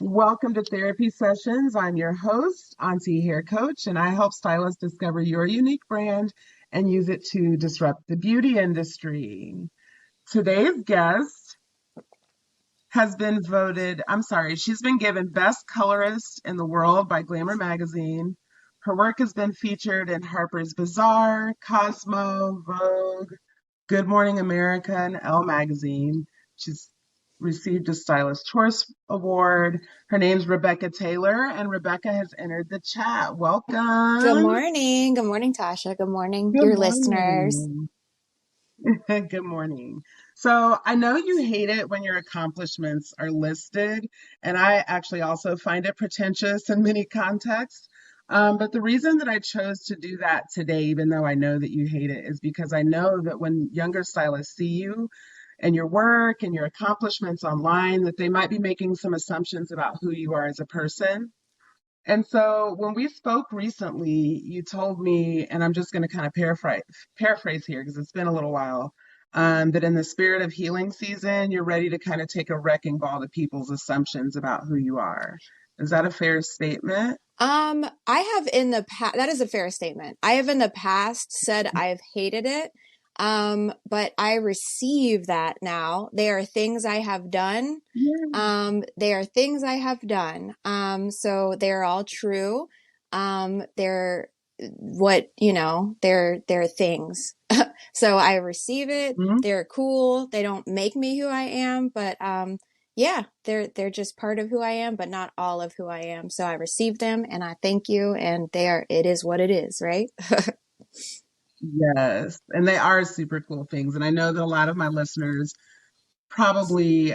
Welcome to Therapy Sessions. I'm your host, Auntie Hair Coach, and I help stylists discover your unique brand and use it to disrupt the beauty industry. Today's guest has been she's been given Best Colorist in the World by Glamour magazine. Her work has been featured in Harper's Bazaar, Cosmo, Vogue, Good Morning America, and Elle magazine. She's received a Stylist Choice Award. Her name's Rebecca Taylor, and Rebecca has entered the chat. Good Welcome. morning. Good morning, Tasha. Good morning, Good your listeners. morning. Good morning. So I know you hate it when your accomplishments are listed, and I actually also find it pretentious in many contexts. But the reason that I chose to do that today, even though I know that you hate it, is because I know that when younger stylists see you and your work and your accomplishments online, that they might be making some assumptions about who you are as a person. And so when we spoke recently, you told me, and I'm just going to kind of paraphrase here because it's been a little while, that in the spirit of healing season, you're ready to kind of take a wrecking ball to people's assumptions about who you are. Is that a fair statement? I have in the past, that is a fair statement. I have in the past said I've hated it. But I receive that now. They are things I have done. Yeah. They are things I have done. So they're all true. They're they're things. So I receive it. Mhm. They're cool. They don't make me who I am, but yeah, they're just part of who I am, but not all of who I am. So I receive them and I thank you, and it is what it is, right? Yes, and they are super cool things. And I know that a lot of my listeners probably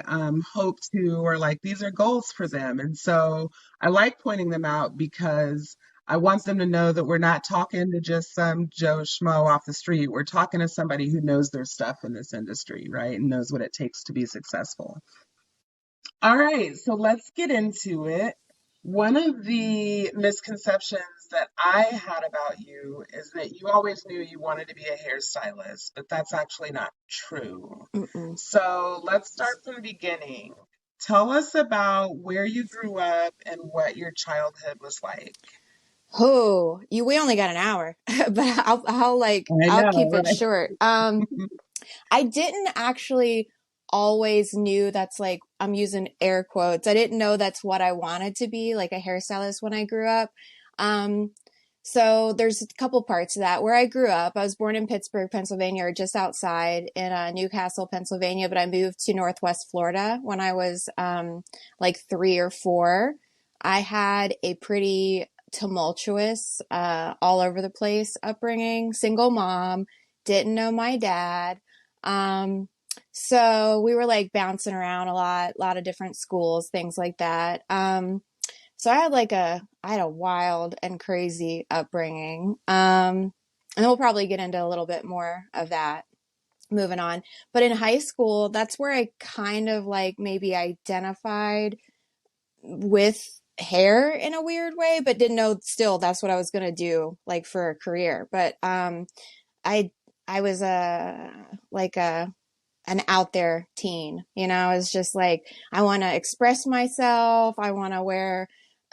hope to, or like these are goals for them. And so I like pointing them out because I want them to know that we're not talking to just some Joe Schmo off the street. We're talking to somebody who knows their stuff in this industry, right? And knows what it takes to be successful. All right, so let's get into it. One of the misconceptions that I had about you is that you always knew you wanted to be a hairstylist, but that's actually not true. Mm-mm. So let's start from the beginning. Tell us about where you grew up and what your childhood was like. Oh, we only got an hour, but I I'll know, keep it right? short. I didn't actually always knew that's like I'm using air quotes. I didn't know that's what I wanted to be, like a hairstylist when I grew up. Um, so there's a couple parts of that. Where I grew up, I was born in Pittsburgh, Pennsylvania, or just outside in Newcastle, Pennsylvania, but I moved to Northwest Florida when I was like 3 or 4. I had a pretty tumultuous, all over the place upbringing, single mom, didn't know my dad. Um, so we were like bouncing around a lot of different schools, things like that. So I had a wild and crazy upbringing. And we'll probably get into a little bit more of that moving on. But in high school, that's where I kind of like maybe identified with hair in a weird way, but didn't know still that's what I was going to do like for a career. But I I was a an out there teen, you know. It's just like I want to express myself. I want to wear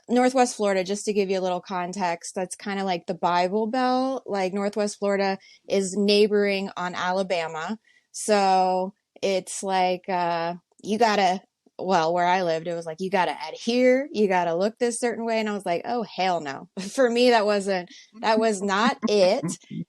Northwest Florida, just to give you a little context, that's kind of like the Bible Belt. Like Northwest Florida is neighboring on Alabama. So it's like you gotta, well, where I lived, it was like you gotta adhere, you gotta look this certain way. And I was like, oh hell no. For me, that was not it.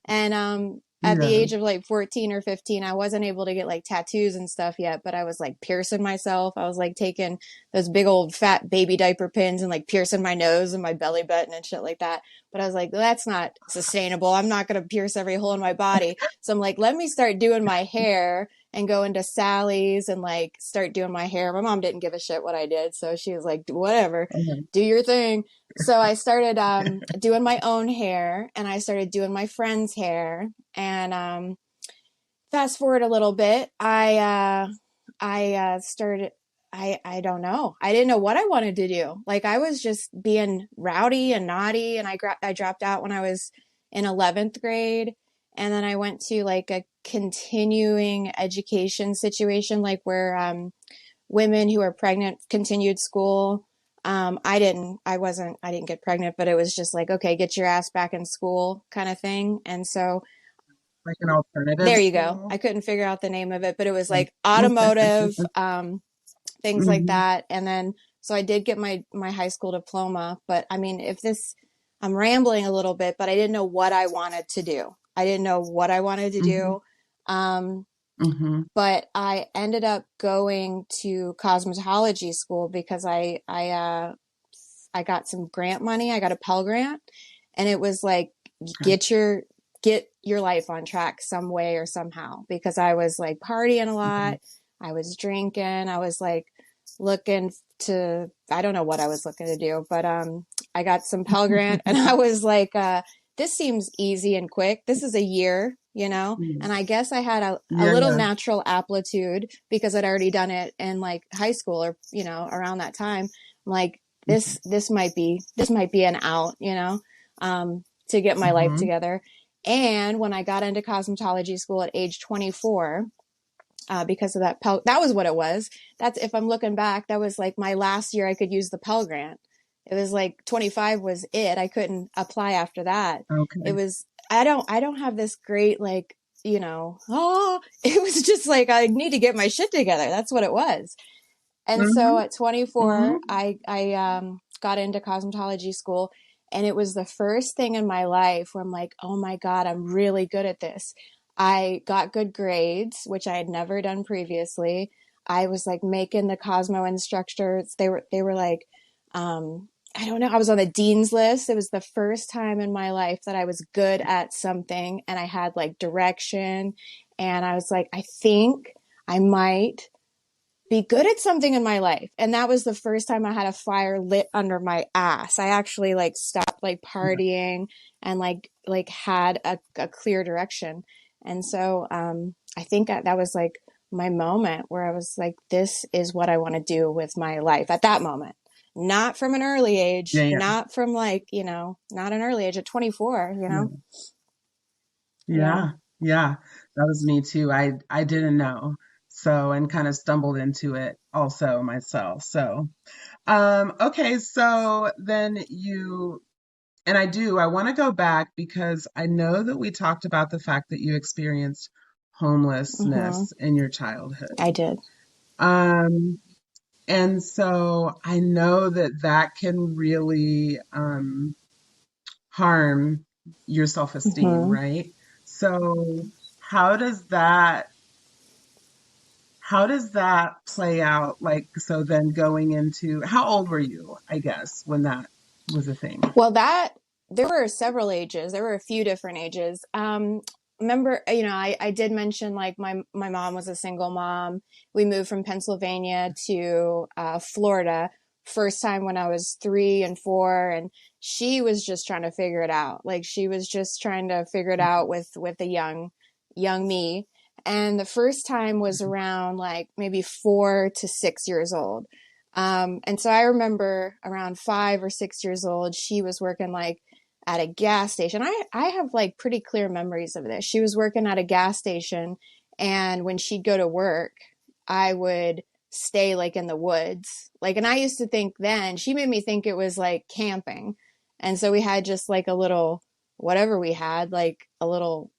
And at the Yeah. age of like 14 or 15, I wasn't able to get like tattoos and stuff yet, but I was like piercing myself. I was like taking those big old fat baby diaper pins and like piercing my nose and my belly button and shit like that. But I was like, that's not sustainable. I'm not going to pierce every hole in my body. So I'm like, let me start doing my hair and go into Sally's and like start doing my hair. My mom didn't give a shit what I did. So she was like, whatever, Uh-huh. do your thing. So I started doing my own hair and I started doing my friend's hair. And fast forward a little bit, I started. I don't know. I didn't know what I wanted to do. Like I was just being rowdy and naughty, and I dropped out when I was in 11th grade, and then I went to like a continuing education situation, like where women who are pregnant continued school. I didn't get pregnant, but it was just like, okay, get your ass back in school kind of thing. And so Like an alternative there you go. school? I couldn't figure out the name of it, but it was Like, like automotive, things like mhm, that. And then, so I did get my high school diploma, but I mean, I'm rambling a little bit, but I didn't know what I wanted to do. I didn't know what I wanted to mhm, do. Um, mhm. but I ended up going to cosmetology school because I got some grant money. I got a Pell Grant, and it was like Okay. get your get your life on track some way or somehow, because I was like partying a Mhm. lot. I was drinking. I was like looking to I don't know what I was looking to do, but I got some Pell Grant and I was like this seems easy and quick. This is a year, you know? Mm. And I guess I had a Yeah, little yeah. natural aptitude because I'd already done it in like high school or, you know, around that time. I'm like, Mhm. this might be an out, you know, to get my life Mhm. together. And when I got into cosmetology school at age 24, because of that was what it was. That's, if I'm looking back, that was like my last year I could use the Pell Grant. It was like 25 was it. I couldn't apply after that. It Okay. was, I don't have this great, like, you know, oh, it was just like, I need to get my shit together. That's what it was. And so Mhm. at 24, Mhm. got into cosmetology school, and it was the first thing in my life where I'm like, oh my God, I'm really good at this. I got good grades, which I had never done previously. I was like making the Cosmo instructors. They were like, I don't know. I was on the dean's list. It was the first time in my life that I was good at something, and I had like direction. And I was like, I think I might be good at something in my life. And that was the first time I had a fire lit under my ass. I actually like stopped like Yeah. partying and had a clear direction. And so I think that was like my moment where I was like, this is what I want to do with my life at that moment. Not from an early age, Yeah, yeah. not from like, you know, not an early age at 24, you know? Yeah. Yeah. Yeah. Yeah. That was me too. I didn't know. So, and kind of stumbled into it also myself. So, okay, so then I want to go back because I know that we talked about the fact that you experienced Mm-hmm. homelessness in your childhood. I did. Um, and so I know that that can really harm your self-esteem, Mm-hmm. right? So how does that how does that play out? Like, so then going into, how old were you, I guess, when that was a thing? Well, there were several ages. There were a few different ages. Remember, you know, I did mention like my mom was a single mom. We moved from Pennsylvania to Florida. First time when I was 3 and 4, and she was just trying to figure it out. Like she was just trying to figure it out with a young me. And the first time was around like maybe 4 to 6 years old. And so I remember around 5 or 6 years old, she was working like at a gas station. I have like pretty clear memories of this. She was working at a gas station, and when she'd go to work, I would stay like in the woods. Like, and I used to think then, she made me think it was like camping. And so we had just like a little, whatever we had, like a little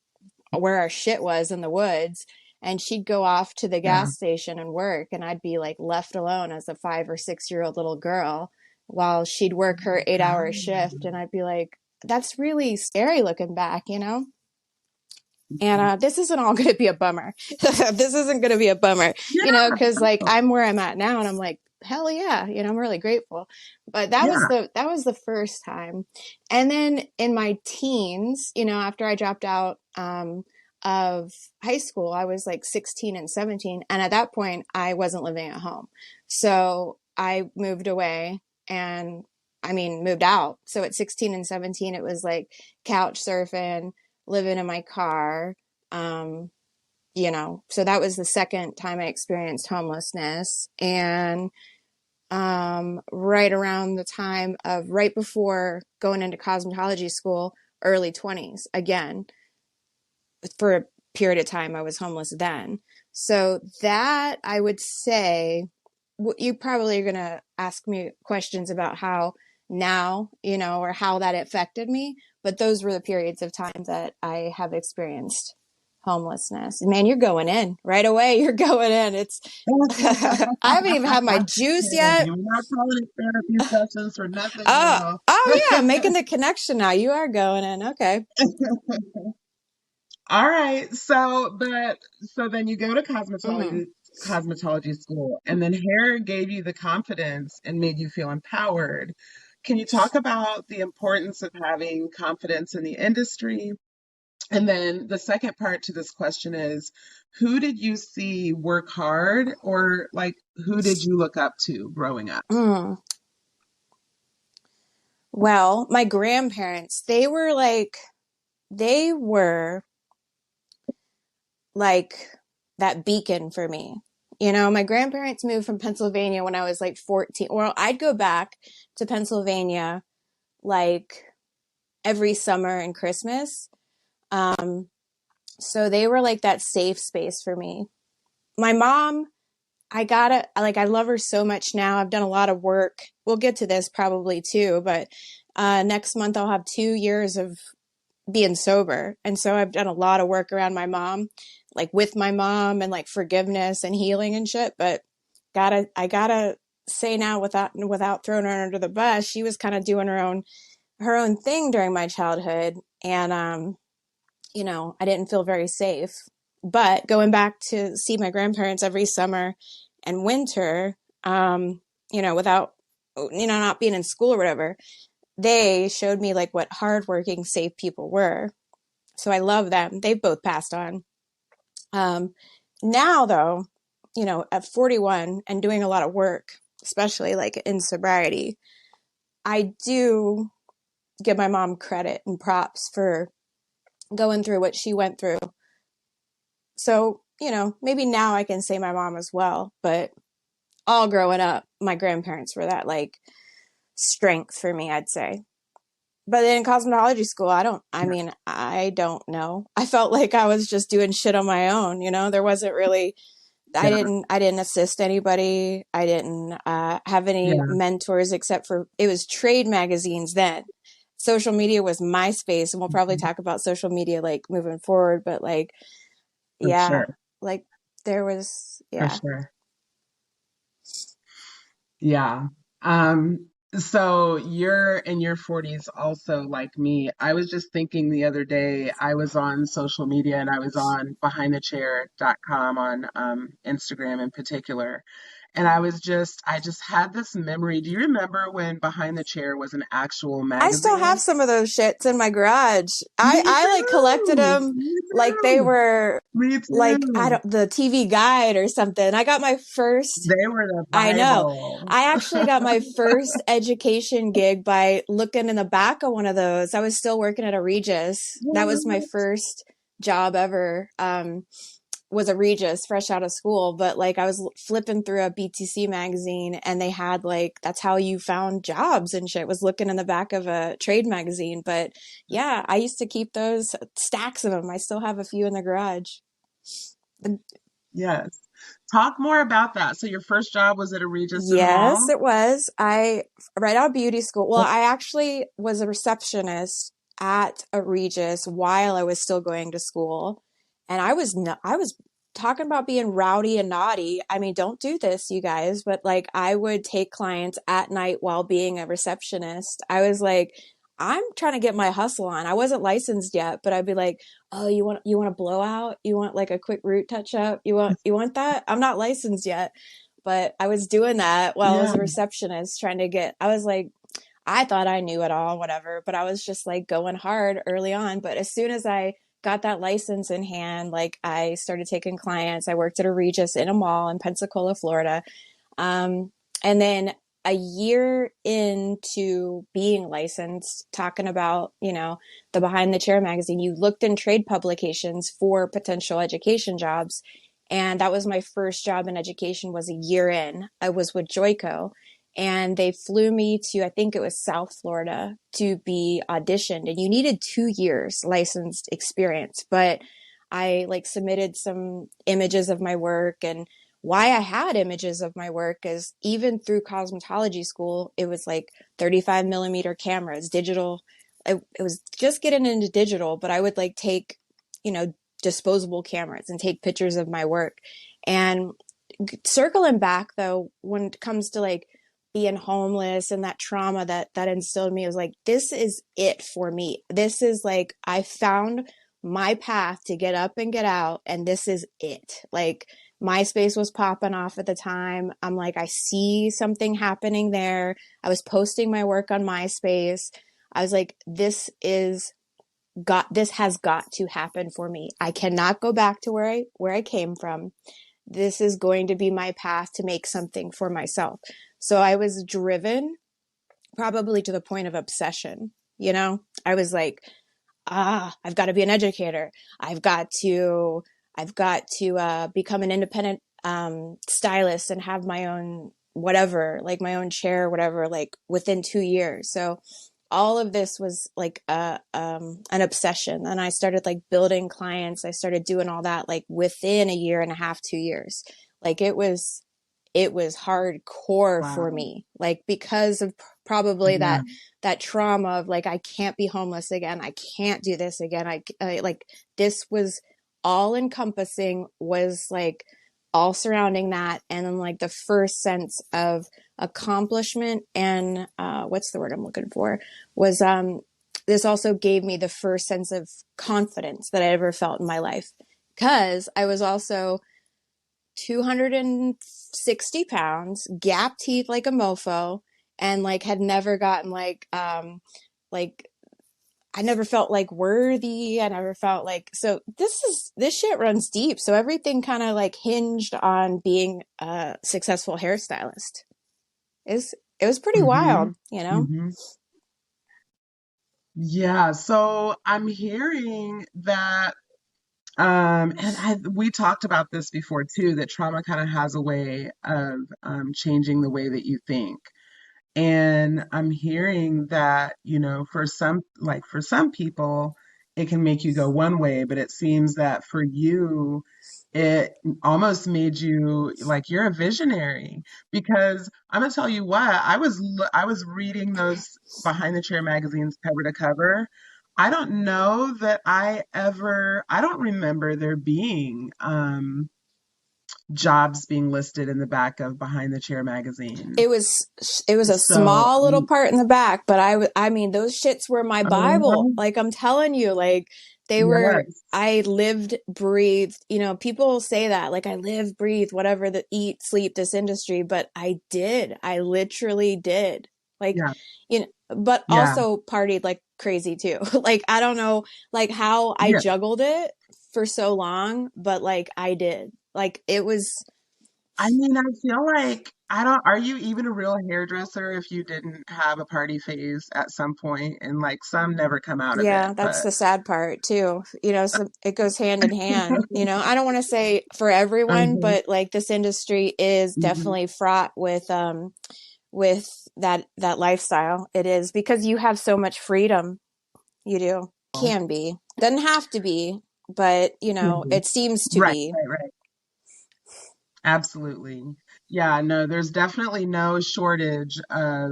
where our shit was in the woods, and she'd go off to the Yeah. gas station and work, and I'd be like left alone as a 5 or 6 year old little girl while she'd work her 8 hour shift, and I'd be like, that's really scary looking back, you know. And this isn't all going to be a bummer. This isn't going to be a bummer, you know, Yeah. because like I'm where I'm at now, and I'm like, hell yeah, you know, I'm really grateful. But Yeah. that was the first time. And then in my teens, you know, after I dropped out of high school, I was like 16 and 17, and at that point, I wasn't living at home, so I moved away and. I mean, moved out. So at 16 and 17, it was like couch surfing, living in my car. Um, you know, so that was the second time I experienced homelessness. And right around the time of right before going into cosmetology school, early 20s, again, for a period of time, I was homeless then. So that I would say you probably are going to ask me questions about how now, or how that affected me. But those were the periods of time that I have experienced homelessness. Man, you're going in right away. You're going in. It's, I haven't even had my juice Hey, yet. we're not calling it therapy sessions for nothing, Oh, girl. oh yeah, making the connection now. You are going in. Okay. All right. So then you go to Hmm. cosmetology school, and then hair gave you the confidence and made you feel empowered. Can you talk about the importance of having confidence in the industry? And then the second part to this question is, who did you see work hard, or like who did you look up to growing up? Mm. Well, my grandparents, they were like that beacon for me. My grandparents moved from Pennsylvania when I was like 14. Well, I'd go back to Pennsylvania like every summer and Christmas. Um, so they were like that safe space for me. My mom, I love her so much now. I've done a lot of work. We'll get to this probably too, but next month I'll have 2 years of being sober. And so I've done a lot of work around my mom, like with my mom and like forgiveness and healing and shit. But I gotta say now without throwing her under the bus, she was kind of doing her own thing during my childhood. And, I didn't feel very safe. But going back to see my grandparents every summer and winter, without, not being in school or whatever, they showed me like what hardworking, safe people were. So I love them. They've both passed on. Um, Now, though, at 41 and doing a lot of work, especially like in sobriety, I do give my mom credit and props for going through what she went through. So, maybe now I can say my mom as well, but all growing up, my grandparents were that like strength for me, I'd say. But in cosmetology school, I don't know. I felt like I was just doing shit on my own, there wasn't really, Yeah, I didn't assist anybody. I didn't have any yeah, mentors except for, it was trade magazines then. Social media was MySpace, and we'll probably mhm, talk about social media like moving forward, but like, for yeah, sure, like there was, for yeah. sure. Yeah. So you're in your 40s also like me. I was just thinking the other day, I was on social media and I was on behindthechair.com on Instagram in particular. And I just had this memory. Do you remember when Behind the Chair was an actual I still have magazine? some of those shits in my garage. I, Me I like collected too. them Me like they too. were Me like, I too. don't, the TV guide or something. I got my first, They were the I know. Bible. I actually got my first education gig by looking in the back of one of those. I was still working at a Regis. That was my What? first job ever. Was a Regis fresh out of school, but like I was flipping through a BTC magazine and they had like, that's how you found jobs and shit, was looking in the back of a trade magazine. But yeah, I used to keep those stacks of them. I still have a few in the garage. Yes. Talk more about that. So your first job was at a Regis in the Yes, mall? it was. Right out of beauty school. Well, I actually was a receptionist at a Regis while I was still going to school. And I was talking about being rowdy and naughty. I mean, don't do this, you guys, but like I would take clients at night while being a receptionist. I was like, I'm trying to get my hustle on. I wasn't licensed yet, but I'd be like, "Oh, you want a blowout? You want like a quick root touch up? You want that? I'm not licensed yet." But I was doing that while I was Yeah, a receptionist trying to I was like, I thought I knew it all, whatever, but I was just like going hard early on. But as soon as I got that license in hand, like I started taking clients. I worked at a Regis in a mall in Pensacola, Florida. Um, and then a year into being licensed, talking about, the Behind the Chair magazine, you looked in trade publications for potential education jobs. And that was my first job in education, was a year in. I was with Joico, and they flew me to, I think it was South Florida, to be auditioned. And you needed 2 years licensed experience, but I like submitted some images of my work and why I had images of my work is even through cosmetology school, it was like 35 millimeter cameras, digital. It was just getting into digital, but I would like take, you know, disposable cameras and take pictures of my work. And circling back though, when it comes to like being homeless and that trauma that instilled in me, was like, this is it for me. This is like, I found my path to get up and get out, and this is it. Like, MySpace was popping off at the time. I'm like, I see something happening there. I was posting my work on MySpace. I was like, this has got to happen for me. I cannot go back to where I came from. This is going to be my path to make something for myself. So I was driven probably to the point of obsession. You know, I was like, I've got to be an educator. I've got to become an independent stylist and have my own whatever, like my own chair, whatever, like within 2 years. So all of this was like an obsession. And I started like building clients. I started doing all that like within a year and a half, 2 years. Like it was hardcore for Wow. me, like because of probably Yeah. that trauma of like, I can't be homeless again. I can't do this again. I like, this was all encompassing, was like all surrounding that. And then like the first sense of accomplishment and what's the word I'm looking for, was this also gave me the first sense of confidence that I ever felt in my life, because I was also 260 pounds, gap teeth like a mofo, and like had never gotten like I never felt like worthy. I never felt like, so this shit runs deep. So everything kind of like hinged on being a successful hairstylist. It was pretty Mm-hmm. wild, you know? Mm-hmm. Yeah. So I'm hearing that, and we talked about this before too, that trauma kind of has a way of changing the way that you think. And I'm hearing that, for some people, it can make you go one way, but it seems that for you, it almost made you like you're a visionary. Because I'm gonna tell you what, I was reading those behind the chair magazines cover to cover. I don't know that I don't remember there being jobs being listed in the back of behind the chair magazine. it was it was a So, small little part in the back, but I mean those shits were my Bible. uh, Like I'm telling you, like they were. yes, I lived, breathed. You know, people say that like I live, breathe, whatever, the eat, sleep, this industry, but I did. I literally did. Like, yeah, you know, but yeah, also partied like crazy too. Like I don't know, like how I yeah. juggled it for so long, but like I did. Like it was. I mean, I feel like I don't, are you even a real hairdresser if you didn't have a party phase at some point? And like some never come out of it, Yeah, that's but the sad part too. You know, so it goes hand in hand. You know, I don't want to say for everyone, Mhm, but like this industry is mhm. definitely fraught with that lifestyle. It is because you have so much freedom. You do. Can be. Doesn't have to be, but you know, Mhm. it seems to Right, be. right, right. Absolutely. Yeah, no, there's definitely no shortage of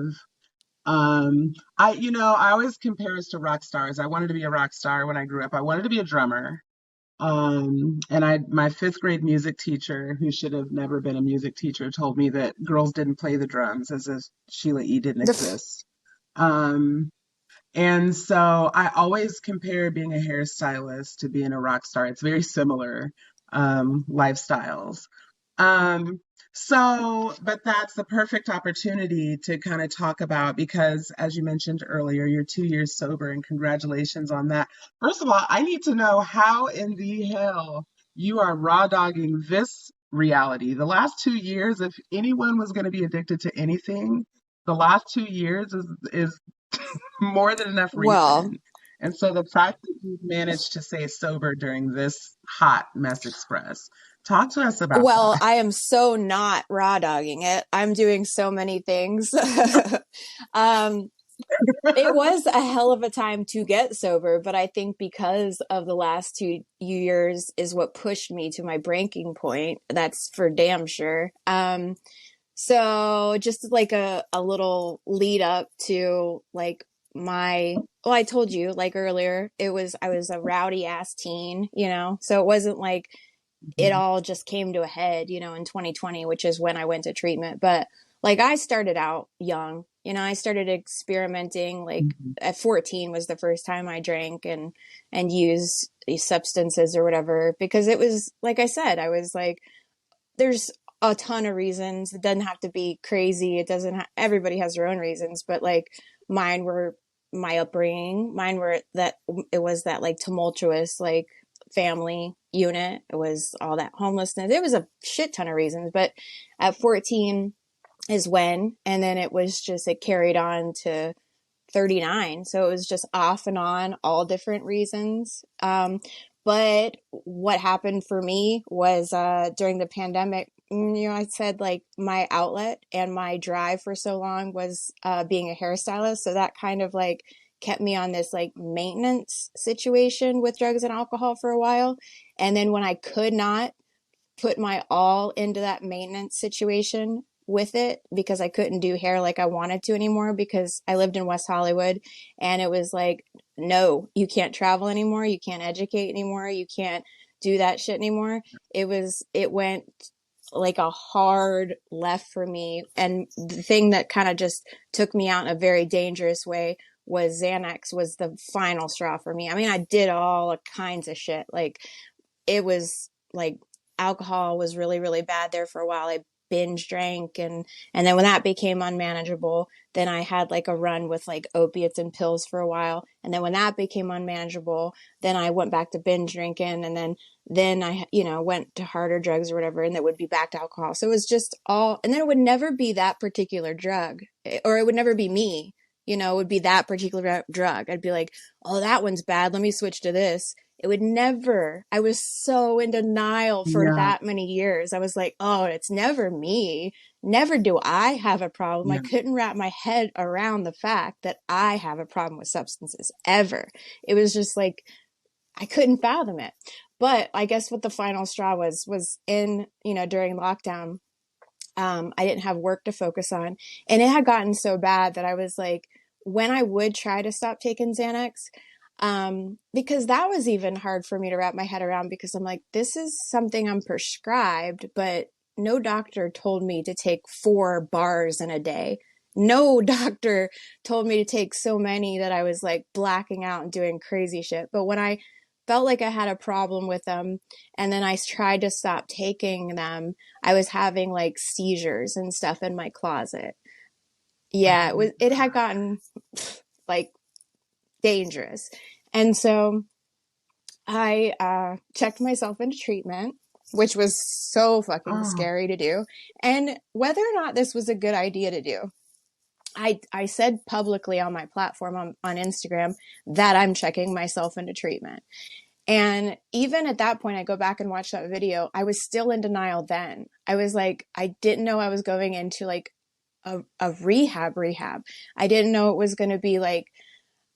I always compare us to rock stars. I wanted to be a rock star when I grew up. I wanted to be a drummer. And my fifth grade music teacher, who should have never been a music teacher, told me that girls didn't play the drums, as if Sheila E. didn't exist. Um, and so I always compare being a hairstylist to being a rock star. It's very similar lifestyles. Um, but that's the perfect opportunity to kind of talk about because, as you mentioned earlier, you're 2 years sober, and congratulations on that. First of all, I need to know how in the hell you are raw dogging this reality. The last 2 years, if anyone was going to be addicted to anything, the last 2 years is more than enough Well, reason. And so the fact that you've managed to stay sober during this hot mess express, talk to us about well, that. I am so not raw dogging it. I'm doing so many things. um It was a hell of a time to get sober, but I think because of the last 2 years is what pushed me to my breaking point. That's for damn sure. So just like a little lead up to like well, I told you like earlier, I was a rowdy ass teen, you know, so it wasn't like it Mhm, all just came to a head, you know, in 2020, which is when I went to treatment. But like I started out young, you know, I started experimenting like mhm. at 14 was the first time I drank and used these substances or whatever because it was like I said, I was like there's a ton of reasons. It doesn't have to be crazy. It doesn't everybody has their own reasons, but like mine were my upbringing. Mine were that it was that like tumultuous like family unit. It was all that homelessness. It was a shit ton of reasons, but at 14 is when, and then it was just it carried on to 39. So it was just off and on, all different reasons. But what happened for me was during the pandemic, you know, I said like my outlet and my drive for so long was being a hairstylist. So that kind of like kept me on this like maintenance situation with drugs and alcohol for a while. And then when I could not put my all into that maintenance situation with it because I couldn't do hair like I wanted to anymore because I lived in West Hollywood and it was like, no, you can't travel anymore. You can't educate anymore. You can't do that shit anymore. It went like a hard left for me. And the thing that kind of just took me out in a very dangerous way was Xanax was the final straw for me. I mean, I did all kinds of shit. Like it was like alcohol was really really bad there for a while. I binge drank and then when that became unmanageable, then I had like a run with like opiates and pills for a while, and then when that became unmanageable, then I went back to binge drinking, and then I you know went to harder drugs or whatever, and that would be back to alcohol. So it was just all, and then it would never be that particular drug, or it would never be me, you know, it would be that particular drug. I'd be like, oh, that one's bad, let me switch to this. It would never, I was so in denial for Yeah, that many years. I was like, oh, it's never me. Never do I have a problem. I yeah, couldn't wrap my head around the fact that I have a problem with substances ever. It was just like, I couldn't fathom it. But I guess what the final straw was in, you know, during lockdown, I didn't have work to focus on. And it had gotten so bad that I was like, when I would try to stop taking Xanax, because that was even hard for me to wrap my head around because I'm like, this is something I'm prescribed, but no doctor told me to take 4 bars in a day. No doctor told me to take so many that I was like blacking out and doing crazy shit. But when I felt like I had a problem with them and then I tried to stop taking them, I was having like seizures and stuff in my closet. Yeah, it had gotten like dangerous. And so I checked myself into treatment, which was so fucking oh, scary to do. And whether or not this was a good idea to do, I said publicly on my platform on Instagram that I'm checking myself into treatment. And even at that point, I go back and watch that video. I was still in denial then. I was like, I didn't know I was going into like a rehab. I didn't know it was going to be like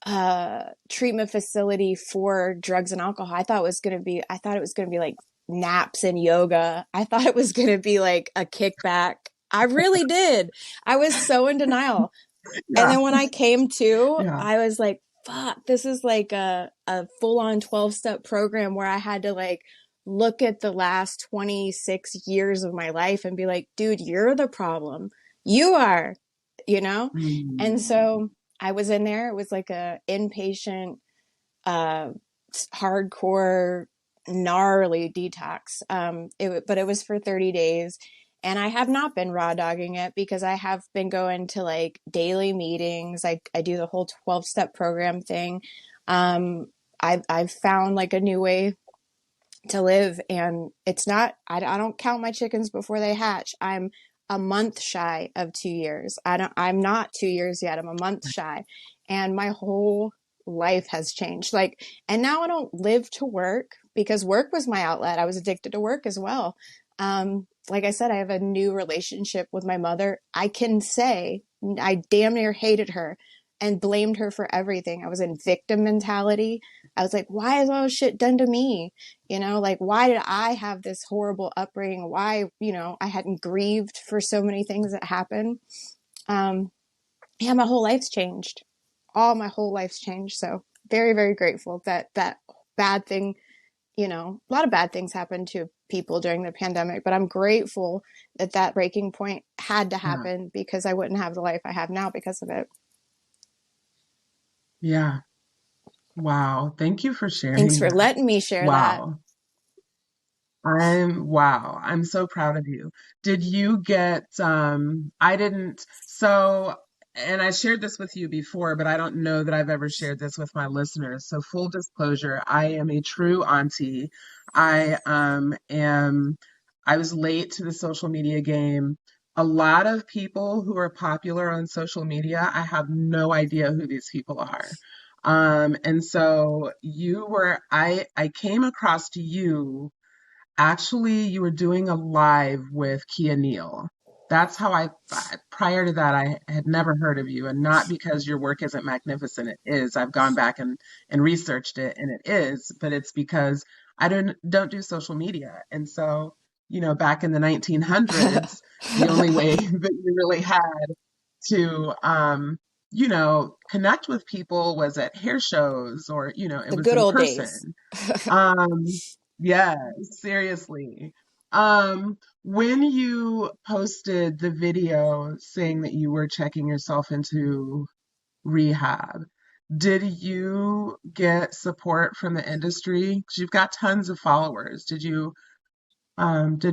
a treatment facility for drugs and alcohol. I thought it was going to be like naps and yoga. I thought it was going to be like a kickback. I really did. I was so in denial. And yeah, then when I came to, yeah. I was like, fuck, this is like a full on 12-step program where I had to like look at the last 26 years of my life and be like, dude, you're the problem. You are, you know? And Mm. so I was in there. It was like a inpatient, uh, hardcore, gnarly detox. But it was for 30 days. And I have not been raw dogging it because I have been going to like daily meetings. I do the whole 12-step program thing. Um, I've found like a new way to live, and it's not, I don't count my chickens before they hatch. I'm a month shy of 2 years. I'm not 2 years yet. I'm a month shy, and my whole life has changed. Like, and now I don't live to work because work was my outlet. I was addicted to work as well. Like I said, I have a new relationship with my mother. I can say I damn near hated her and blamed her for everything. I was in victim mentality. I was like, why is all this shit done to me? You know, like, why did I have this horrible upbringing? Why, you know, I hadn't grieved for so many things that happened. Um, yeah, my whole life's changed. All my whole life's changed. So very, very grateful that that bad thing, you know, a lot of bad things happened to people during the pandemic, but I'm grateful that that breaking point had to Yeah. happen because I wouldn't have the life I have now because of it. Yeah. Wow. Thank you for Thanks sharing for that. letting me share that. Wow. Wow, I'm so proud of you. Did you get I didn't so and I shared this with you before, but I don't know that I've ever shared this with my listeners. So full disclosure, I am a true auntie. I am I was late to the social media game. A lot of people who are popular on social media, I have no idea who these people are. And so I came across you. Actually, you were doing a live with Kia Neal. That's how prior to that, I had never heard of you. And not because your work isn't magnificent. It is. I've gone back and researched it and it is, but it's because I don't do social media. And so, back in the 1900s, the only way that you really had to, connect with people was at hair shows or, it The was good in old days. person. Um, yeah, seriously. When you posted the video saying that you were checking yourself into rehab, did you get support from the industry? Because you've got tons of followers. Did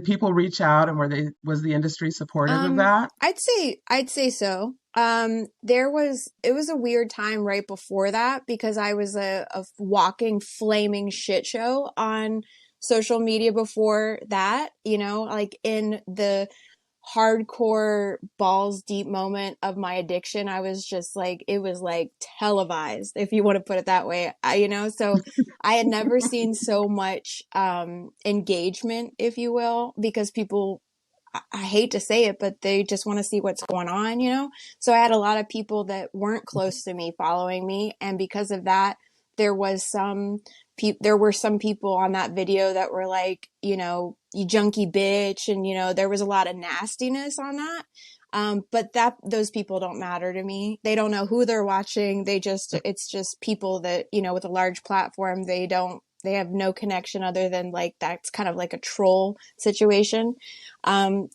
people reach out and was the industry supportive of that? I'd say so. It was a weird time right before that because I was a walking flaming shit show on social media before that, you know, like in the hardcore balls deep moment of my addiction. I was just like, it was like televised, if you want to put it that way. You know, so I had never seen so much engagement, if you will, because people, I hate to say it, but they just want to see what's going on, you know? So I had a lot of people that weren't close to me following me. And because of that, there was some there were some people on that video that were like, you know, you junkie bitch. And, you know, there was a lot of nastiness on that. But those people don't matter to me. They don't know who they're watching. It's just people that, you know, with a large platform, they have no connection other than like, that's kind of like a troll situation.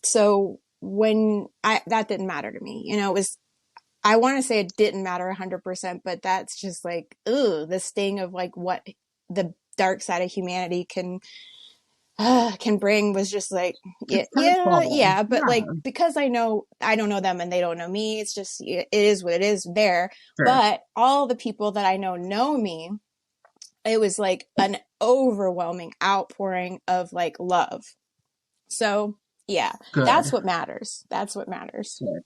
So that didn't matter to me, you know, I want to say it didn't matter 100%, but that's just like, ooh, the sting of like what the dark side of humanity can bring was just like, yeah, It's yeah, hurtful. yeah. But like, Yeah, because I don't know them and they don't know me, it's just, it is what it is there. sure. But all the people that I know me, it was like an overwhelming outpouring of like love. So yeah, that's Good. what matters. That's what matters. Good.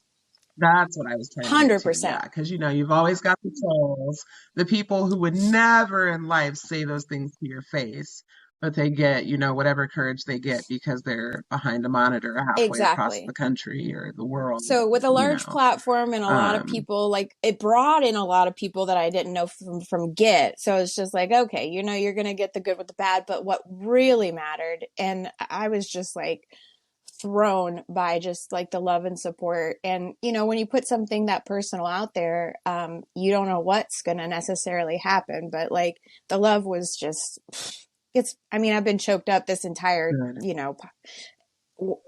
That's what I was trying to get to. 100%. Yeah, because you've always got the trolls, the people who would never in life say those things to your face, but they get, whatever courage they get because they're behind a monitor halfway across the Exactly. country or the world, So with a you large know. platform and a lot of Um, people, like it brought in a lot of people that I didn't know from Git. So it's just like, okay, you know, you're going to get the good with the bad, but what really mattered, and I was just like thrown by just like the love and support. And you know, when you put something that personal out there, you don't know what's going to necessarily happen, but like the love was just, it's, I mean, I've been choked up this entire, good. you know,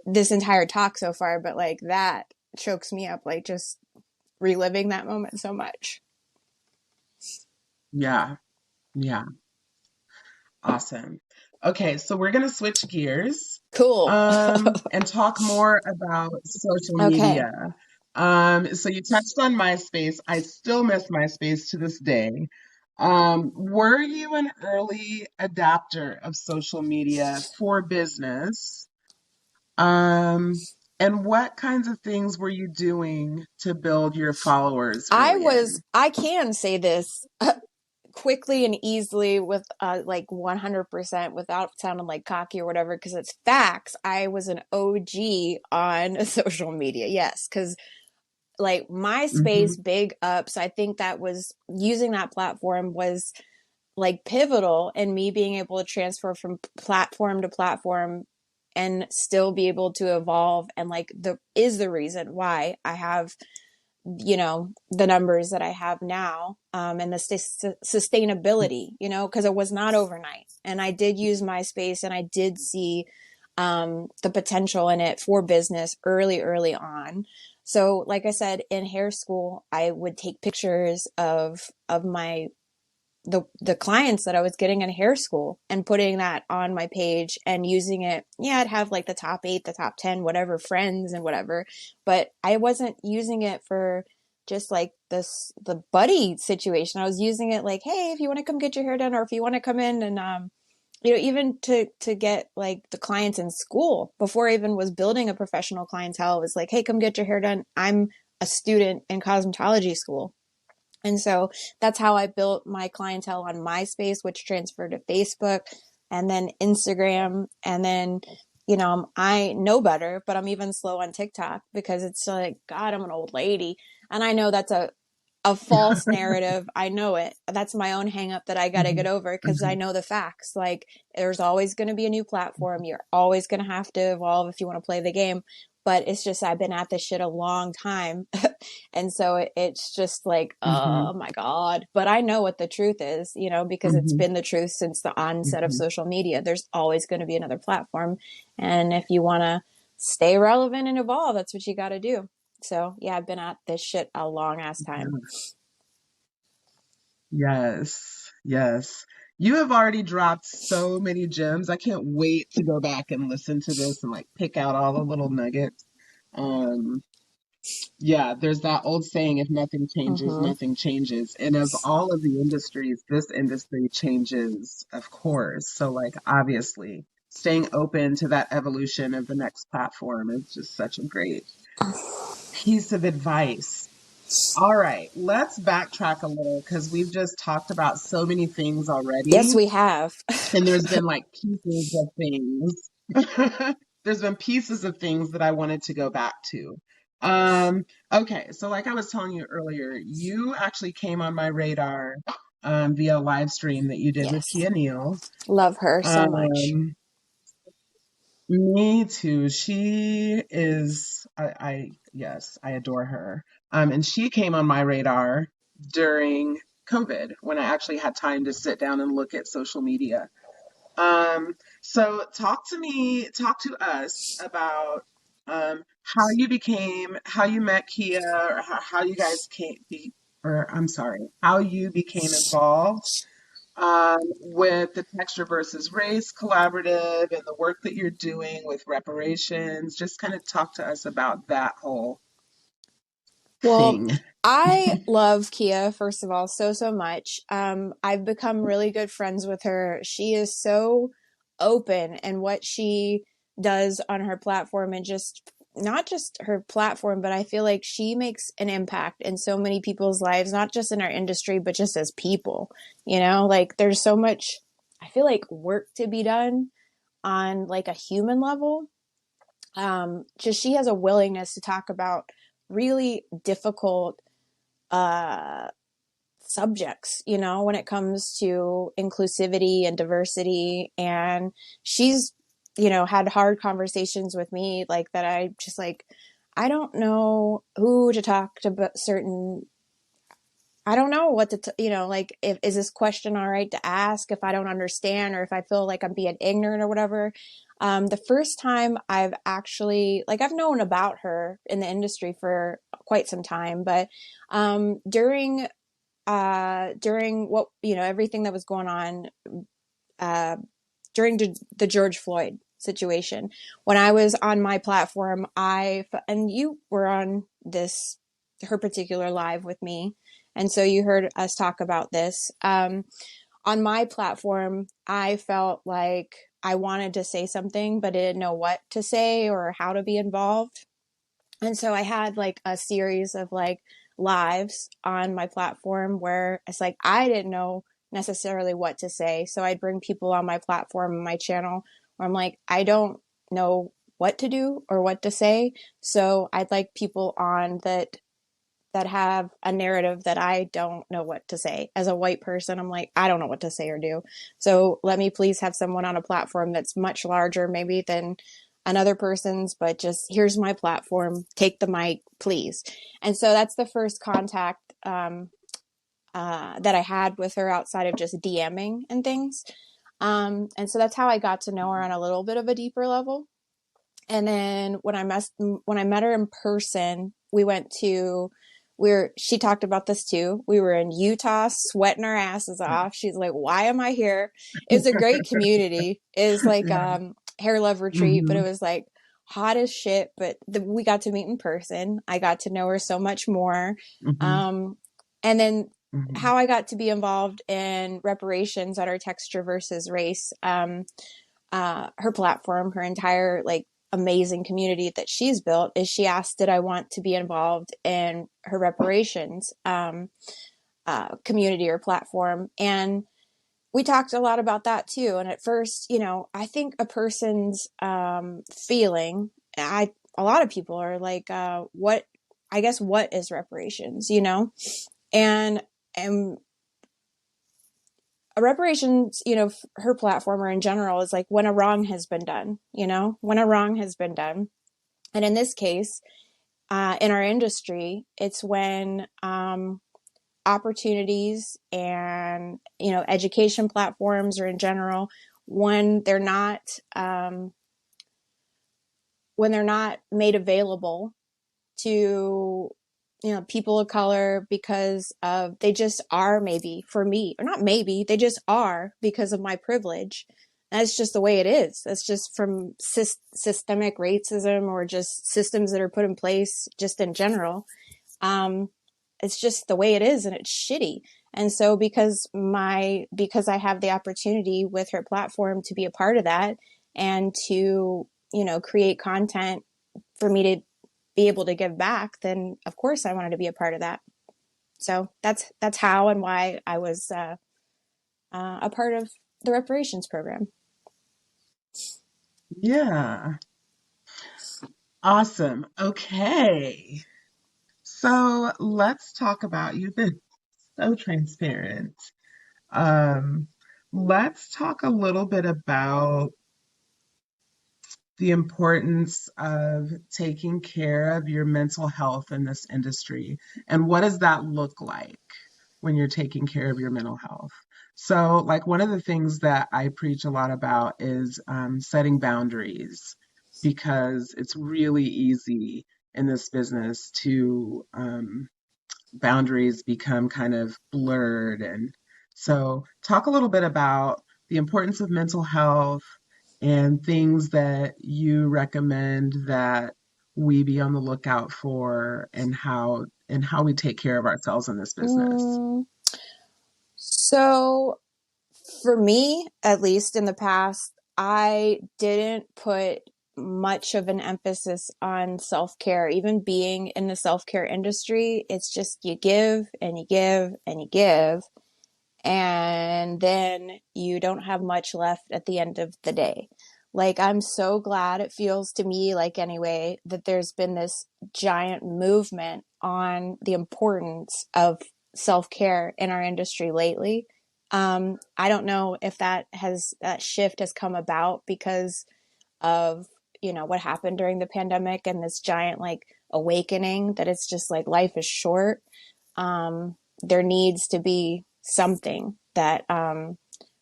this entire talk so far, but like that chokes me up, like just reliving that moment so much. Yeah, yeah, awesome. Okay, so we're gonna switch gears, Cool. and talk more about social Okay. media. So you touched on MySpace. I still miss MySpace to this day. Were you an early adapter of social media for business? Um, and what kinds of things were you doing to build your followers early in? I can say this quickly and easily with like 100% without sounding like cocky or whatever, because it's facts. I was an OG on social media. Yes, because like Hmm. MySpace, big ups. I think that was using that platform was like pivotal in me being able to transfer from platform to platform and still be able to evolve, and like the reason why I have, the numbers that I have now, and the sustainability, because it was not overnight. And I did use MySpace, and I did see the potential in it for business early on. So, like I said, in hair school, I would take pictures of my the clients that I was getting in hair school and putting that on my page and using it. Yeah, I'd have like the top 8, the top 10, whatever, friends and whatever, but I wasn't using it for just like the buddy situation. I was using it like, hey, if you want to come get your hair done, or if you want to come in and even to get like the clients in school before I even was building a professional clientele, it was like, hey, come get your hair done. I'm a student in cosmetology school. And so that's how I built my clientele on MySpace, which transferred to Facebook and then Instagram. And then, I know better, but I'm even slow on TikTok because it's like, God, I'm an old lady. And I know that's a false narrative. I know it. That's my own hang up that I got to Hmm. get over because I Hmm. know the facts. Like, there's always going to be a new platform. You're always going to have to evolve if you want to play the game. But it's just, I've been at this shit a long time. And so it's just like, Hmm. oh my God. But I know what the truth is, because it's Hmm. been the truth since the onset of Hmm. social media. There's always going to be another platform. And if you want to stay relevant and evolve, that's what you got to do. So yeah, I've been at this shit a long ass time. Yes, yes. You have already dropped so many gems. I can't wait to go back and listen to this and like pick out all the little nuggets. Um, yeah, there's that old saying, if nothing changes, Mm-hmm. nothing changes. And of all of the industries, this industry changes, of course. So like obviously staying open to that evolution of the next platform is just such a great piece of advice. All right, let's backtrack a little because we've just talked about so many things Yes, already, we have. and there's been like pieces of things. There's been pieces of things that I wanted to go back to. Um, okay, so like I was telling you earlier, you actually came on my radar via a live stream that you did with Yes. Kia Neal. Love her so much. Um, Me too. She is, yes, I adore her. And she came on my radar during COVID when I actually had time to sit down and look at social media. So talk to us about how you met Kia, or how you guys or I'm sorry, how you became involved with the Texture versus Race Collaborative and the work that you're doing with reparations. Just kind of talk to us about that whole Well, thing. I love Kia, first of all, so much. I've become really good friends with her. She is so open in what she does on her platform, and just not just her platform, but I feel like she makes an impact in so many people's lives, not just in our industry, but just as people. Like there's so much, I feel like, work to be done on like a human level. Just she has a willingness to talk about really difficult uh, subjects, when it comes to inclusivity and diversity. And she's, had hard conversations with me like that. I just like, I don't know who to talk to, but I don't know what to, like, if, is this question all right to ask if I don't understand or if I feel like I'm being ignorant or whatever. The first time I've actually, like, I've known about her in the industry for quite some time, but during what, everything that was going on, uh, during the George Floyd situation, when I was on my platform, and you were on her particular live with me. And so you heard us talk about this. On my platform, I felt like I wanted to say something, but I didn't know what to say or how to be involved. And so I had like a series of like lives on my platform where it's like I didn't know necessarily what to say. So I'd bring people on my platform and my channel where I'm like, I don't know what to do or what to say. So I'd like people on that that have a narrative that I don't know what to say. As a white person, I'm like, I don't know what to say or do. So let me please have someone on a platform that's much larger maybe than another person's, but just here's my platform, take the mic, please. And so that's the first contact that I had with her outside of just DMing and things. And so that's how I got to know her on a little bit of a deeper level. And then when I met her in person, she talked about this too. We were in Utah sweating our asses off. She's like, why am I here? It's a great community. It's like Yeah. hair love retreat, but it Hmm. was like hot as shit. But we got to meet in person. I got to know her so much more. Hmm. Um, and then Hmm. how I got to be involved in reparations at our Texture versus Race. Her platform, her entire like amazing community that she's built, is she asked, did I want to be involved in her reparations community or platform? And we talked a lot about that too. And at first, I think a person's feeling, a lot of people are like, what is reparations, And and reparations, her platform or in general is like when a wrong has been done, when a wrong has been done. And in this case, in our industry, it's when opportunities and, education platforms or in general, when they're not, um, when they're not made available to people of color because of they just are, maybe for me, or not maybe, they just are because of my privilege. That's just the way it is. That's just from systemic racism or just systems that are put in place just in general. um it's just the way it is, and it's shitty. And so because I have the opportunity with her platform to be a part of that and to create content for me to be able to give back, then of course I wanted to be a part of that. So that's how and why I was a part of the reparations program. Yeah. Awesome. Okay. So let's talk about, you've been so transparent. Um, let's talk a little bit about the importance of taking care of your mental health in this industry. And what does that look like when you're taking care of your mental health? So, like, one of the things that I preach a lot about is setting boundaries, because it's really easy in this business to boundaries become kind of blurred. And so, talk a little bit about the importance of mental health and things that you recommend that we be on the lookout for, and how we take care of ourselves in this business. mm, so for me, at least in the past, I didn't put much of an emphasis on self-care. Even being in the self-care industry, it's just you give and you give and you give, and then you don't have much left at the end of the day. Like, I'm so glad, it feels to me like anyway, that there's been this giant movement on the importance of self-care in our industry lately. I don't know if that shift has come about because of, what happened during the pandemic and this giant like awakening that it's just like life is short. There needs to be something that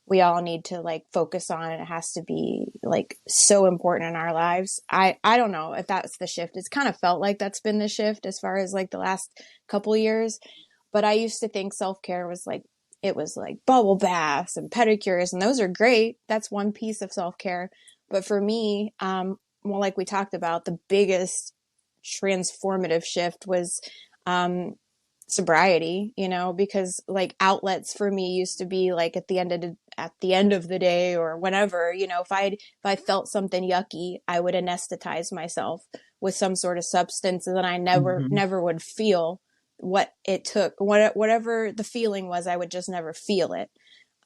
we all need to like focus on, and it has to be like so important in our lives. I don't know if that's the shift. It's kind of felt like that's been the shift as far as like the last couple of years. But I used to think self-care was like, it was like bubble baths and pedicures, and those are great. That's one piece of self-care. But for me, well, like we talked about, the biggest transformative shift was um, sobriety, because like outlets for me used to be like at the end of the day or whenever, if I felt something yucky, I would anesthetize myself with some sort of substance, and then I never Hmm. never would feel what it took, whatever the feeling was, I would just never feel it.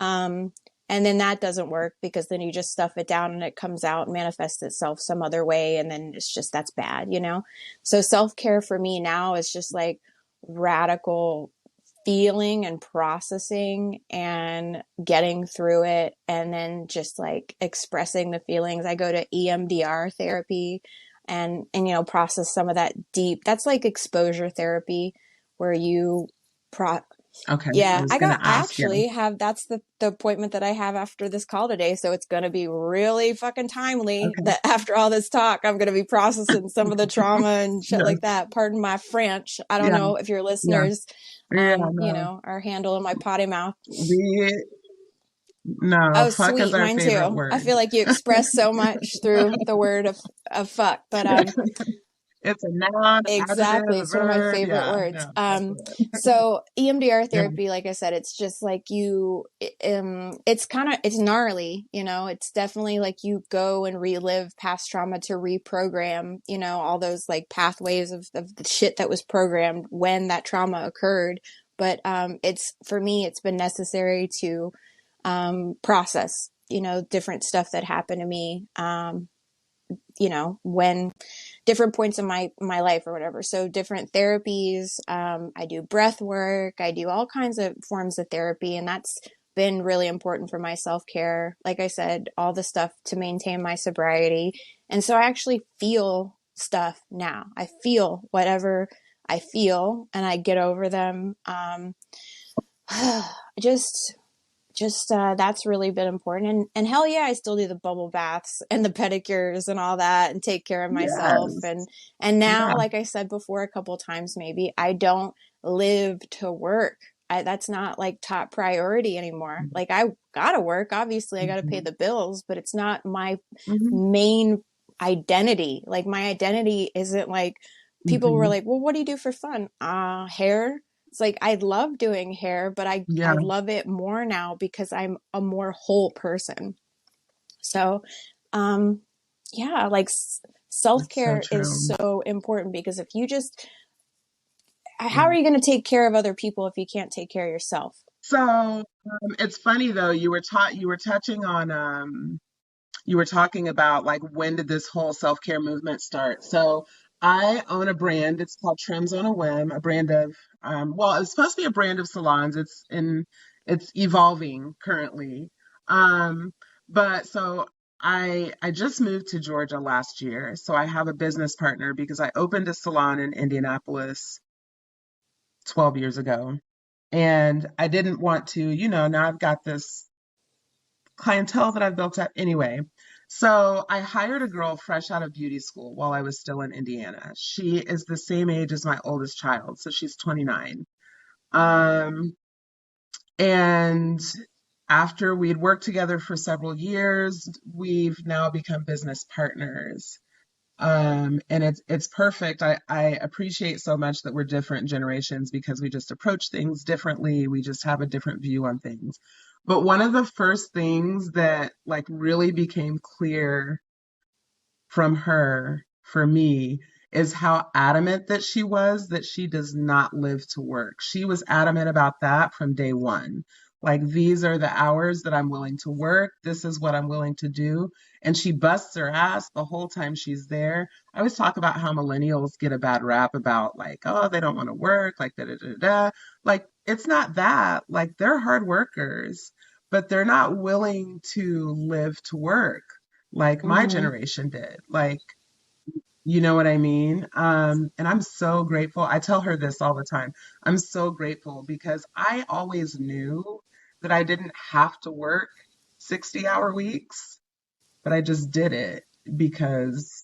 Um, and then that doesn't work, because then you just stuff it down and it comes out and manifests itself some other way. And then it's just, that's bad. So self care for me now is just like, radical feeling and processing and getting through it, and then just like expressing the feelings. I go to EMDR therapy and you know, process some of that deep. That's like exposure therapy where you pro Okay, I yeah, was gonna I ask. Yeah. actually have, that's the appointment that I have after this call today. So it's going to be really fucking timely Okay. that after all this talk, I'm going to be processing some of the trauma and shit Yes. like that. Pardon my French. I don't Yeah. know if your Yeah. listeners, Yeah. you No. know, are handling my potty mouth. We no. Oh, Fuck is sweet. our Mine favorite too. I word. feel like you express so much through the word of fuck, but, It's a noun, adjective, exactly. a It's one of my verb. favorite Yeah. words. No, that's it. So EMDR Yeah. therapy, like I said, it's just like you, it's kind of, it's gnarly, you know, it's definitely like you go and relive past trauma to reprogram, you know, all those like pathways of the shit that was programmed when that trauma occurred. But, it's, for me, it's been necessary to, process, you know, different stuff that happened to me, you know, when different points in my life or whatever. So different therapies. I do breath work. I do all kinds of forms of therapy, and that's been really important for my self care. Like I said, all the stuff to maintain my sobriety, and so I actually feel stuff now. I feel whatever I feel, and I get over them. Just that's really been important, and hell yeah, I still do the bubble baths and the pedicures and all that and take care of myself, Yes. and now, Yeah. like I said before a couple times, maybe I don't live to work. That's not like top priority anymore. Like, I gotta work, obviously I gotta pay Mhm. the bills, but it's not my Mhm. main identity. Like, my identity isn't like, people were Mhm. like, well, what do you do for fun? Hair. It's like, I love doing hair, but Yeah. I love it more now because I'm a more whole person. So, um, yeah, like That's so self-care is true. so important, because if you just, how Yeah. are you going to take care of other people if you can't take care of yourself? So it's funny though. You were touching on you were talking about like when did this whole self-care movement start? So I own a brand. It's called Trims on a Whim, a brand of well, it's supposed to be a brand of salons. It's evolving currently. Um, but so I just moved to Georgia last year. So I have a business partner because I opened a salon in Indianapolis 12 years ago. And I didn't want to, now I've got this clientele that I've built up anyway. So I hired a girl fresh out of beauty school while I was still in Indiana. She is the same age as my oldest child, so she's 29. Um, and after we'd worked together for several years, we've now become business partners. And it's perfect. I appreciate so much that we're different generations because we just approach things differently. We just have a different view on things. But one of the first things that like really became clear from her for me is how adamant that she was that she does not live to work. She was adamant about that from day one. Like, these are the hours that I'm willing to work. This is what I'm willing to do. And she busts her ass the whole time she's there. I always talk about how millennials get a bad rap about, like, oh, they don't want to work, like, da da da da. Like, it's not that. Like, they're hard workers, but they're not willing to live to work like my Mm-hmm. generation did. Like, you know what I mean? And I'm so grateful. I tell her this all the time. I'm so grateful because I always knew that I didn't have to work 60-hour weeks, but I just did it because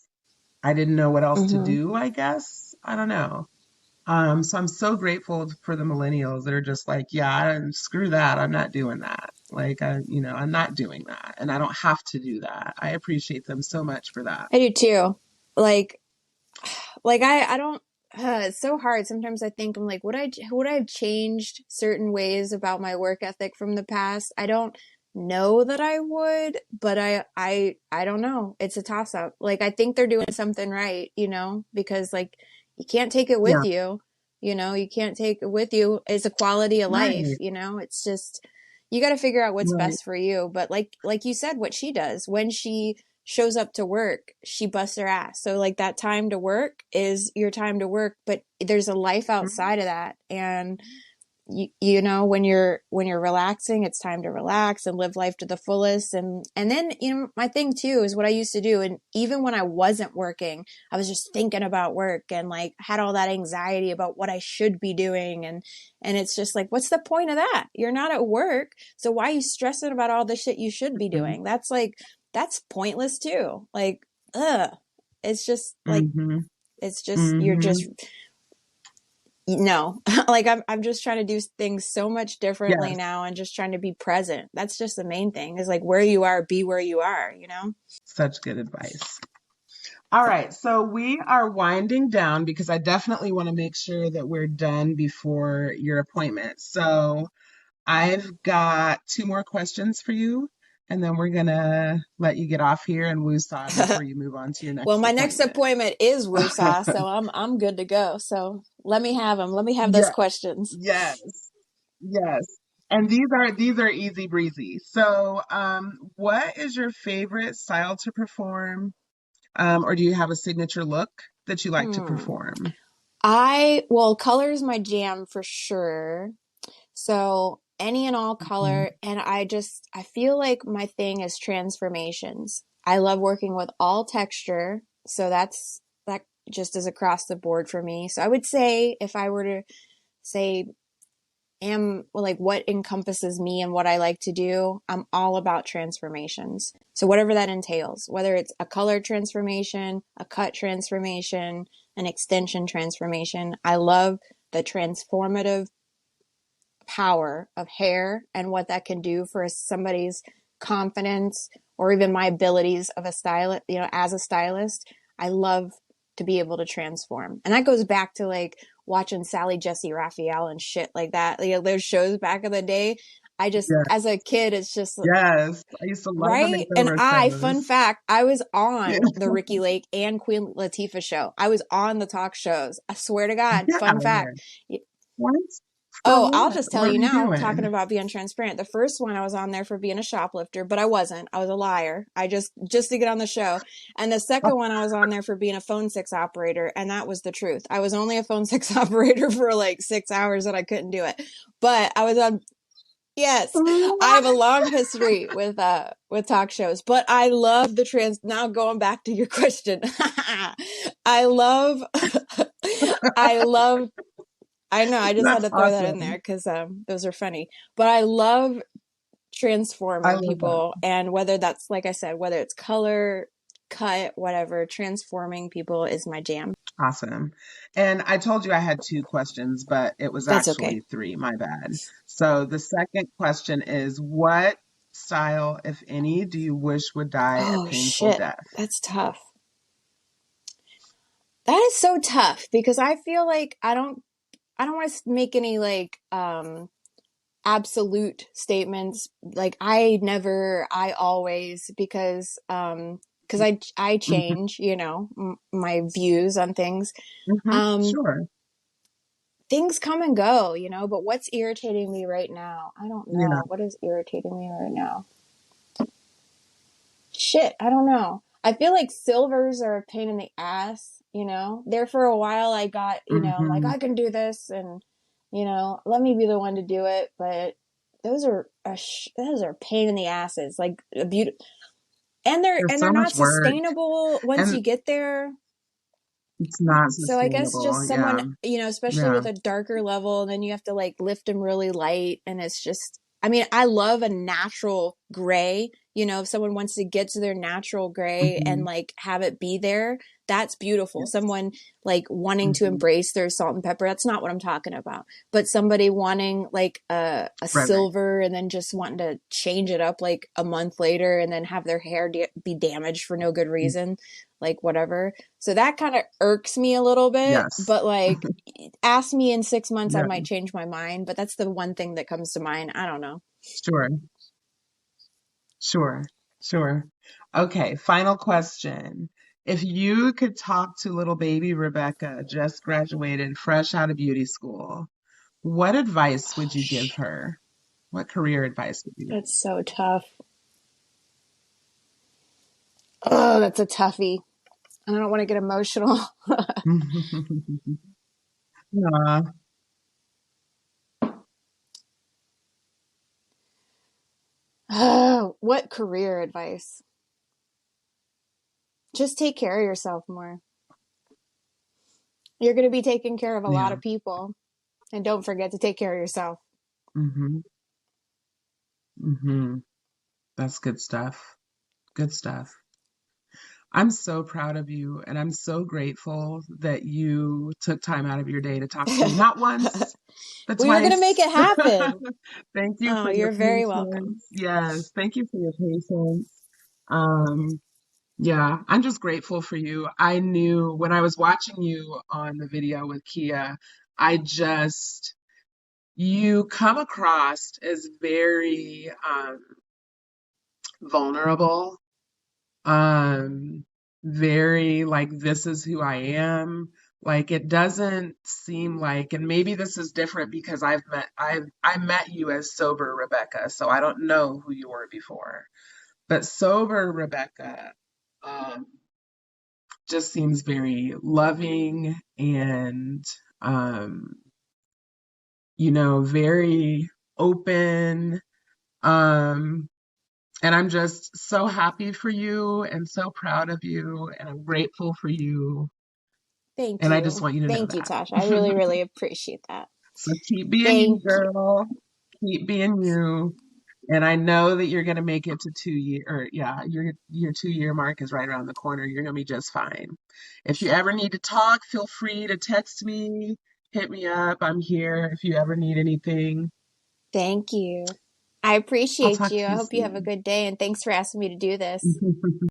I didn't know what else to Mm-hmm. do, I guess. I don't know. So I'm so grateful for the millennials that are just like, yeah, screw that. I'm not doing that. Like, I'm not doing that, and I don't have to do that. I appreciate them so much for that. I do too. Like, I don't, it's so hard. Sometimes I think, I'm like, would I have changed certain ways about my work ethic from the past? I don't know that I would, but I don't know. It's a toss up. Like, I think they're doing something right, you know, because like, you can't take it with Yeah, you, you know, you can't take it with you. It's a quality of life, right, you know, it's just, you got to figure out what's right. best for you. But like you said, what she does when she shows up to work, she busts her ass. So like that time to work is your time to work, but there's a life outside of that. And you know, when you're relaxing, it's time to relax and live life to the fullest. And then, you know, my thing too is what I used to do, and even when I wasn't working, I was just thinking about work and like had all that anxiety about what I should be doing. And it's just like, what's the point of that? You're not at work, so why are you stressing about all the shit you should be doing? That's like, that's pointless too. Like, ugh. It's just like, Mm-hmm. it's just, you're Mm-hmm. just, no. Like I'm just trying to do things so much differently Yes, now and just trying to be present. That's just the main thing, is like where you are, be where you are, you know? such good advice. All right, so we are winding down because I definitely want to make sure that we're done before your appointment. So I've got two more questions for you, and then we're gonna let you get off here and woosah before you move on to your Well, next my next appointment. appointment is Woosah, so I'm good to go. So let me have them. Let me have those Yeah, questions. yes, yes. And these are easy breezy. So, what is your favorite style to perform? Or do you have a signature look that you like to Hmm. perform? Well, color is my jam for sure. So any and all Mhm. color. And I feel like my thing is transformations. I love working with all texture. So that just is across the board for me. So I would say, if I were to say, am like what encompasses me and what I like to do, I'm all about transformations. So whatever that entails, whether it's a color transformation, a cut transformation, an extension transformation, I love the transformative power of hair and what that can do for somebody's confidence, or even my abilities of a stylist, you know, as a stylist. I love to be able to transform. And that goes back to like watching Sally Jesse Raphael and shit like that. You know, those shows back in the day. I just, Yeah, as a kid, it's just yes. I used to love the right. And makeover fun shows. fact, I was Yeah, on the Ricky Lake and Queen Latifah show. I was on the talk shows. I swear to God, get out fun of here. fact. What? For Oh, I'll what? just tell What you are we now, talking doing? about being transparent. The first one I was on there for being a shoplifter, but I wasn't. I was a liar. I just to get on the show. And the second one I was on there for being a phone six operator, and that was the truth. I was only a phone six operator for like 6 hours and I couldn't do it. But I was on, yes. I have a What? long history with talk shows, but I love the now going back to your question. I love I love I know. I just had That's to throw that in there awesome. because those are funny. But I love I transforming love that. people, and whether that's, like I said, whether it's color, cut, whatever, transforming people is my jam. Awesome. And I told you I had two questions, but it was That's okay. actually three. My bad. So the second question is, what style, if any, do you wish would die a Oh painful shit, death? that's tough. That is so tough because I feel like I don't want to make any like absolute statements, like I never, I always, because I Hmm. change, you know, my views on things. Hmm. um Sure. Things come and go, you know, but what's irritating me right now? I don't Yeah. know what is irritating me right now. Shit, I don't know. I feel like silvers are a pain in the ass, you know. There for a while I got, you know, like Hmm. I can do this, and you know, let me be the one to do it, but those are pain in the asses. Like a beauty, There's and so they're much not work sustainable once and you get there. it's not So I guess sustainable. just someone, Yeah. you know, especially Yeah. with a darker level, and then you have to like lift them really light. And it's just, I mean, I love a natural gray. You know, if someone wants to get to their natural gray and Hmm. like have it be there, that's beautiful. Yes. Someone like wanting to Hmm. embrace their salt and pepper, that's not what I'm talking about. But somebody wanting like a Right. Right. silver and then just wanting to change it up like a month later and then have their hair be damaged for no good reason, like whatever. So that kind of irks me a little bit, Yes. but like ask me in 6 months, I Yeah. might change my mind, but that's the one thing that comes to mind. I don't know. Sure. Sure. Sure. Okay. Final question. If you could talk to little baby Rebecca, just graduated, fresh out of beauty school, what advice would you give her? What career advice would you give? It's so tough. Oh, that's a toughie. I don't want to get emotional. Yeah, Oh, what career advice? Just take care of yourself more. You're going to be taking care of a lot yeah. of people. And don't forget to take care of yourself. Hmm. Hmm. That's good stuff. Good stuff. I'm so proud of you, and I'm so grateful that you took time out of your day to talk to me. Not once, but We were going to make twice. it happen. Thank you Oh, for your you're very welcome. patience. Yes, thank you for your patience. Um, yeah, I'm just grateful for you. I knew when I was watching you on the video with Kia, I just, you come across as very vulnerable, um, very like, this is who I am. Like it doesn't seem like, and maybe this is different because I met you as sober Rebecca, so I don't know who you were before. But sober Rebecca um, just seems very loving and um, very open. Um, and I'm just so happy for you and so proud of you, and I'm grateful for you. Thank And I just you. want you to know Thank you, that. Tasha. I really, really appreciate that. So keep being you, Thank you. girl. Keep being you. And I know that you're gonna make it to 2 year, or yeah, your 2 year mark is right around the corner. You're gonna be just fine. If you ever need to talk, feel free to text me, hit me up. I'm here if you ever need anything. Thank you. I I'll appreciate talk you. to I you hope you have a soon. good day and thanks for asking me to do this.